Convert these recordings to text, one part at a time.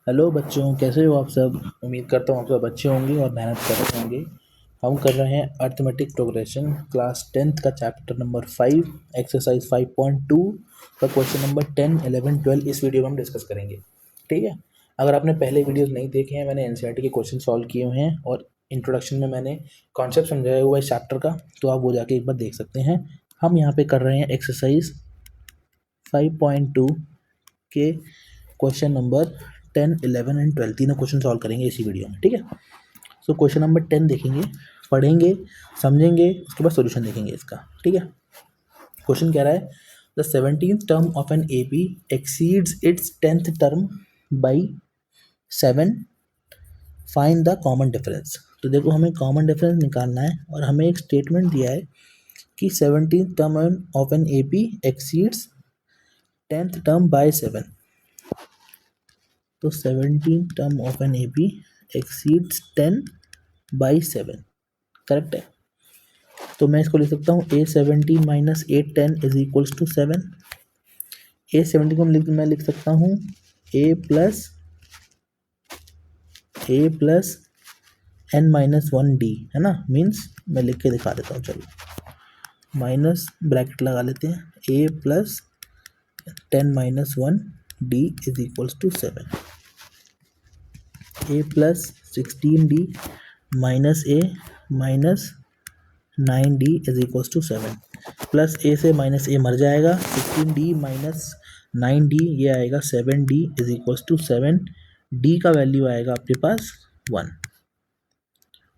Hello बच्चों, कैसे हो आप सब। उम्मीद करता हूँ आप सब अच्छे होंगे और मेहनत कर रहे होंगे। हम कर रहे हैं अर्थमेटिक प्रोग्रेशन क्लास 10th का चैप्टर नंबर 5 एक्सरसाइज 5.2 का क्वेश्चन नंबर 10, 11, 12 इस वीडियो में हम डिस्कस करेंगे। ठीक है। अगर आपने पहले वीडियोस नहीं देखे हैं, मैंने एनसीईआरटी के क्वेश्चन सॉल्व किए हुए हैं और इंट्रोडक्शन में मैंने कॉन्सेप्ट समझाया हुआ है इस चैप्टर का, तो आप वो जाके एक बार देख सकते हैं। हम यहाँ पे कर रहे हैं एक्सरसाइज 5.2 के क्वेश्चन नंबर 10, 11 एंड 12 तीनों क्वेश्चन सॉल्व करेंगे इसी वीडियो में। ठीक है। सो क्वेश्चन नंबर 10 देखेंगे, पढ़ेंगे, समझेंगे, उसके बाद सॉल्यूशन देखेंगे इसका। ठीक है। क्वेश्चन कह रहा है the 17th term of an AP exceeds its 10th term by 7, find the common difference. तो देखो, हमें कॉमन डिफरेंस निकालना है और हमें एक स्टेटमेंट दिया है कि 17th term of an AP exceeds 10th term by 7। तो 17 term of an AP exceeds 10 by 7, correct है। तो मैं इसको लिख सकता हूँ A17 minus A10 is equals to 7। A17 को मैं लिख सकता हूँ A plus n minus 1D, है ना। मीन्स मैं लिख के दिखा देता हूँ, चलो माइनस ब्रैकेट लगा लेते हैं। A plus 10 minus 1D is equals to 7। A plus 16D minus A minus 9D is equals to 7। Plus A से माइनस A मर जाएगा, 16D माइनस 9D ये आएगा 7D is equals to 7। D का value आएगा आपके पास 1।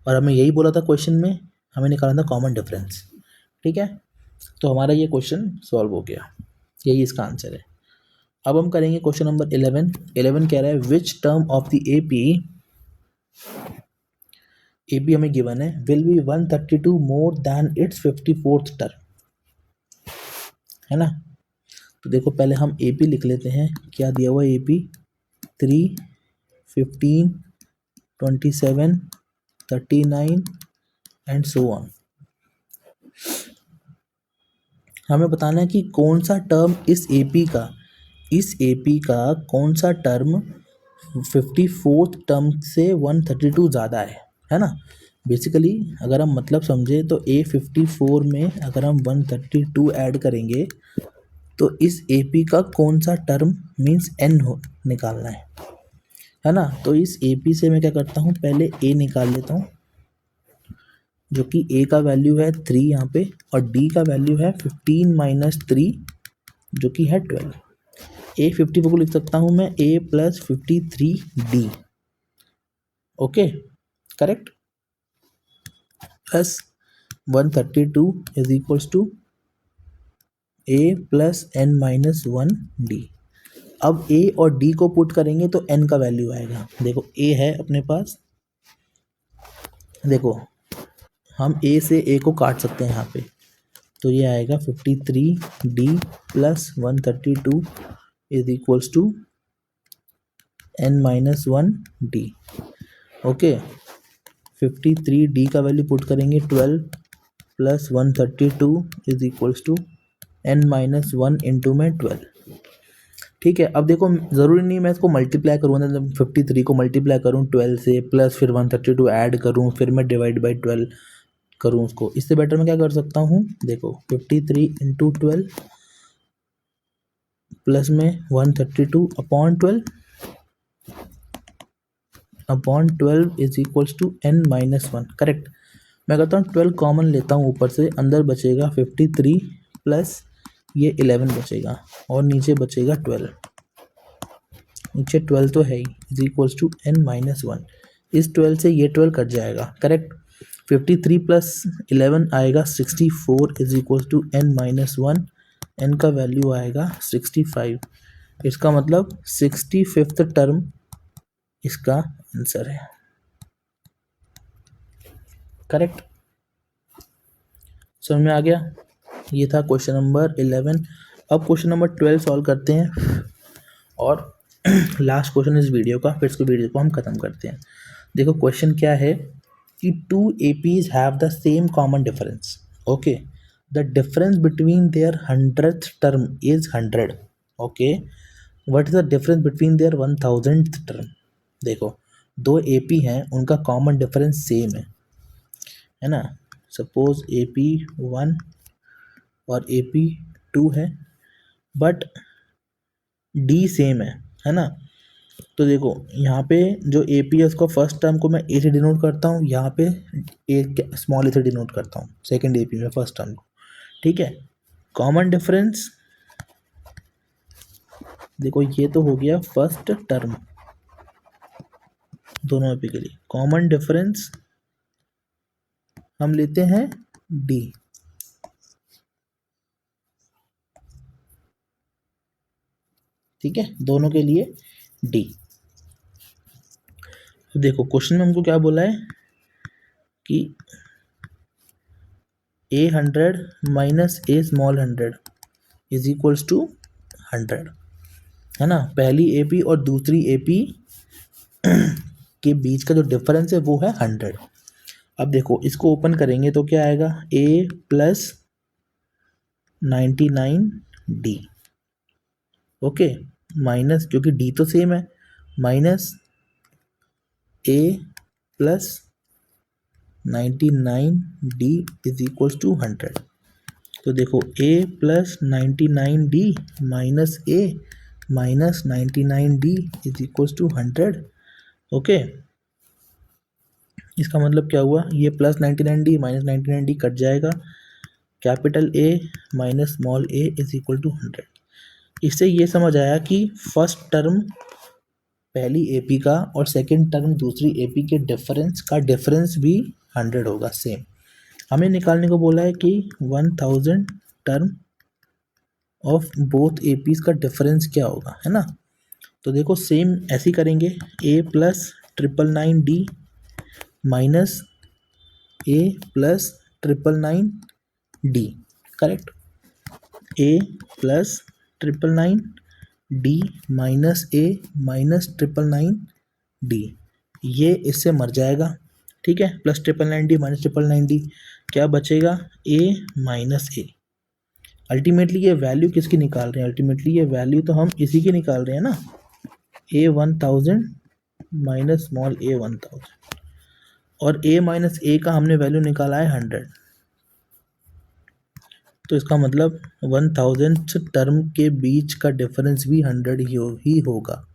और हमें यही बोला था क्वेश्चन में, हमें निकालना था कॉमन डिफरेंस। ठीक है। तो हमारा ये क्वेश्चन सॉल्व हो गया, यही इसका आंसर है। अब हम करेंगे क्वेश्चन नंबर 11। 11 कह रहा है which term of the AP हमें गिवन है will be 132 more than it's 54th term, है ना। तो देखो, पहले हम एपी लिख लेते हैं। क्या दिया हुआ है एपी? 3, 15, 27, 39 and so on. हमें बताना है कि कौन सा टर्म इस एपी का कौन सा टर्म 54th टर्म से 132 ज़्यादा है ना। बेसिकली अगर हम मतलब समझे तो A54 में अगर हम 132 ऐड करेंगे तो इस एपी का कौन सा टर्म मीन्स n हो निकालना है ना। तो इस एपी से मैं क्या करता हूँ, पहले a निकाल लेता हूँ, जो कि a का वैल्यू है 3 यहाँ पे, और d का वैल्यू है 15 माइनस 3 जो कि है 12। A54 को लिख सकता हूँ मैं a plus 53D, okay, correct. Plus 132 is equals to a plus n minus 1D। अब a और d को पुट करेंगे तो n का वैल्यू आएगा। देखो a है अपने पास, देखो हम a से a को काट सकते हैं यहाँ पे, तो ये आएगा 53D plus 132 is equals to n minus 1D, okay. 53D का वैल्यू पुट करेंगे 12 plus 132 is equals to n minus 1 into में 12। ठीक है। अब देखो, ज़रूरी नहीं मैं इसको मल्टीप्लाई करूँ ना, 53 को मल्टीप्लाई करूँ 12 से, प्लस फिर 132 ऐड करूँ, फिर मैं डिवाइड बाई 12 करूँ उसको। इससे बेटर मैं क्या कर सकता हूँ, देखो 53 इंटू 12 प्लस में 132 upon 12 is equals to n minus 1, correct. मैं कहता हूँ 12 कॉमन लेता हूँ ऊपर से, अंदर बचेगा 53 प्लस ये 11 बचेगा और नीचे बचेगा 12, नीचे 12 तो है ही, is equals to n minus 1। इस 12 से ये 12 कट जाएगा, करेक्ट। 53 प्लस 11 आएगा 64 is equals to n minus 1। n का वैल्यू आएगा 65। इसका मतलब 65th टर्म इसका आंसर है, करेक्ट। समझ में आ गया। ये था क्वेश्चन नंबर 11। अब क्वेश्चन नंबर 12 सॉल्व करते हैं और लास्ट क्वेश्चन इस वीडियो का, फिर इसको वीडियो को हम खत्म करते हैं। देखो क्वेश्चन क्या है कि 2 APs have the same common difference, okay. The difference between their 100th term is 100, okay. What is the difference between their 1000th term? देखो दो AP हैं, उनका कॉमन डिफरेंस सेम है ना। सपोज AP1 और AP2 है, बट D सेम है ना। तो देखो यहाँ पे जो AP है उसको फर्स्ट टर्म को मैं A से डिनोट करता हूँ, यहाँ पे स्मॉल a से डिनोट करता हूँ सेकेंड AP में फर्स्ट टर्म को, ठीक है। कॉमन डिफरेंस देखो ये तो हो गया फर्स्ट टर्म दोनों AP के लिए। कॉमन डिफरेंस हम लेते हैं D, ठीक है, दोनों के लिए D। तो देखो क्वेश्चन में हमको क्या बोला है कि A100 minus A small 100 is equals to 100, है ना। पहली AP और दूसरी AP के बीच का जो डिफरेंस है वो है 100। अब देखो इसको ओपन करेंगे तो क्या आएगा, A plus 99D, okay, minus, क्योंकि D तो सेम है, minus A plus 99D is equals to 100। तो देखो A plus 99D minus A minus 99D is equals to 100, okay. इसका मतलब क्या हुआ, ये plus 99D minus 99D cut जाएगा, capital A minus small a is equal to 100। इससे ये समझ आया कि फर्स्ट टर्म पहली AP का और सेकंड टर्म दूसरी AP के डिफरेंस भी 100 होगा सेम। हमें निकालने को बोला है कि 1000 टर्म ऑफ बोथ APs का डिफरेंस क्या होगा, है ना। तो देखो सेम ऐसे ही करेंगे, A plus 999D minus A plus 999D, correct. A plus 999D minus A minus 999D, ये इससे मर जाएगा, ठीक है। प्लस 999D माइनस 999D, क्या बचेगा, A माइनस A। अल्टीमेटली ये वैल्यू किसकी निकाल रहे हैं, अल्टीमेटली ये वैल्यू तो हम इसी की निकाल रहे हैं ना, A1000 माइनस स्मॉल A1000, और A माइनस A का हमने वैल्यू निकाला है 100। तो इसका मतलब 1000 टर्म के बीच का डिफरेंस भी 100 ही होगा,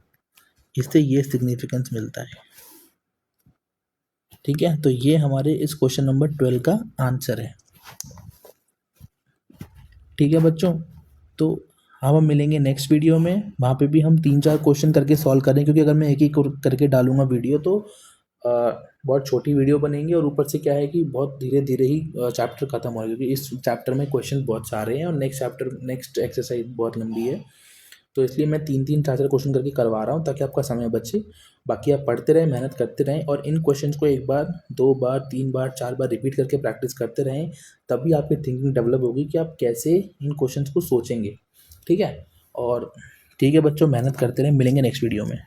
इससे ये सिग्निफिकेंस मिलता है, ठीक है। तो ये हमारे इस क्वेश्चन नंबर 12 का आंसर है, ठीक है बच्चों। तो हम मिलेंगे नेक्स्ट वीडियो में, वहाँ पे भी हम 3-4 क्वेश्चन करके सॉल्व करें, क्योंकि अगर मैं एक ही करके डालूंगा वीडियो तो बहुत छोटी वीडियो बनेंगी, और ऊपर से क्या है कि बहुत धीरे धीरे ही चैप्टर खत्म होगा, क्योंकि इस चैप्टर में क्वेश्चन बहुत सारे हैं और नेक्स्ट एक्सरसाइज बहुत लंबी है। तो इसलिए मैं 3-4 क्वेश्चन करके करवा रहा हूँ ताकि आपका समय बचे। बाकी आप पढ़ते रहें, मेहनत करते रहें, और इन क्वेश्चंस को 1 बार 2 बार 3 बार 4 बार रिपीट करके प्रैक्टिस करते रहें, तभी आपकी थिंकिंग डेवलप होगी कि आप कैसे इन क्वेश्चंस को सोचेंगे, ठीक है। और ठीक है बच्चों, मेहनत करते रहें, मिलेंगे नेक्स्ट वीडियो में।